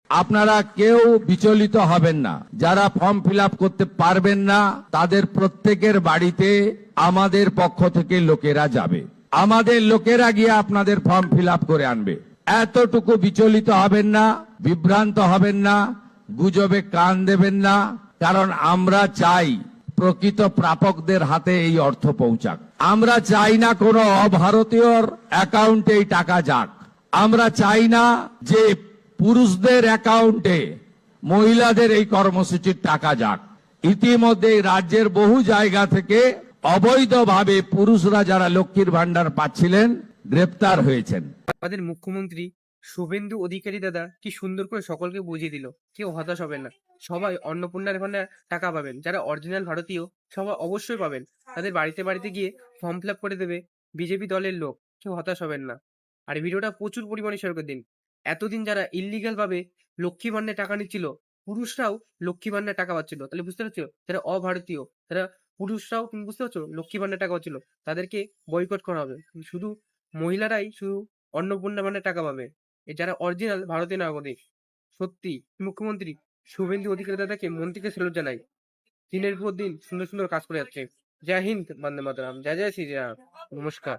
আপনারা কেউ বিচলিত হবেন না। যারা ফর্ম ফিল আপ করতে পারবেন না তাদের প্রত্যেকের বাড়িতে আমাদের পক্ষ থেকে লোকেরা যাবে, আমাদের লোকেরা গিয়ে আপনাদের ফর্ম ফিল আপ করে আনবে। এতটুকু বিচলিত হবেন না, বিভ্রান্ত হবেন না, গুজবে কান দেবেন না, কারণ আমরা চাই প্রকৃত প্রাপকদের হাতে এই অর্থ পৌঁছাক। আমরা চাই না কোনো অভারতীয়র অ্যাকাউন্টে এই টাকা যাক। আমরা চাই না যে পুরুষদের অ্যাকাউন্টে মহিলাদের এই কর্মসূচির টাকা যাক। ইতিমধ্যে রাজ্যের বহু জায়গা থেকে অবৈধভাবে পুরুষরা যারা লক্ষ্মীর ভান্ডার পাচ্ছিলেন গ্রেপ্তার হয়েছেন। আমাদের মুখ্যমন্ত্রী শুভেন্দু অধিকারী দাদা কি সুন্দর করে সকলকে বুঝিয়ে দিল, কেউ হতাশ হবেন না, সবাই অন্নপূর্ণার ভান্ডার টাকা পাবেন। যারা অরিজিনাল ভারতীয় সবাই অবশ্যই পাবেন, তাদের বাড়িতে বাড়িতে গিয়ে ফর্ম ফিল আপ করে দেবে বিজেপি দলের লোক, কেউ হতাশ হবেন না। আর ভিডিওটা প্রচুর পরিমাণে শেয়ার করে দিন। এতদিন যারা ইলিগাল ভাবে লক্ষ্মী ভান্ডার টাকা নিচ্ছিল, পুরুষরাও লক্ষ্মী ভান্ডার টাকা পাচ্ছিল, তাহলে বুঝতে পারছো যারা অভারতীয়, তারা পুরুষরাও, তুমি বুঝতে পারছো, লক্ষ্মী ভান্ডার টাকা পাচ্ছিল, তাদেরকে বয়কট করা হবে। শুধু মহিলারাই শুধু অন্নপূর্ণা ভান্ডার টাকা পাবে, যারা অরিজিনাল ভারতীয় নাগরিক। সত্যি মুখ্যমন্ত্রী শুভেন্দু অধিকারী দাদাকে মন থেকে স্যালুট জানাই। দিনের পর দিন সুন্দর সুন্দর কাজ করে যাচ্ছে। জয় হিন্দ, বন্দে মাতরম, জয় জয় শ্রীরাম, নমস্কার।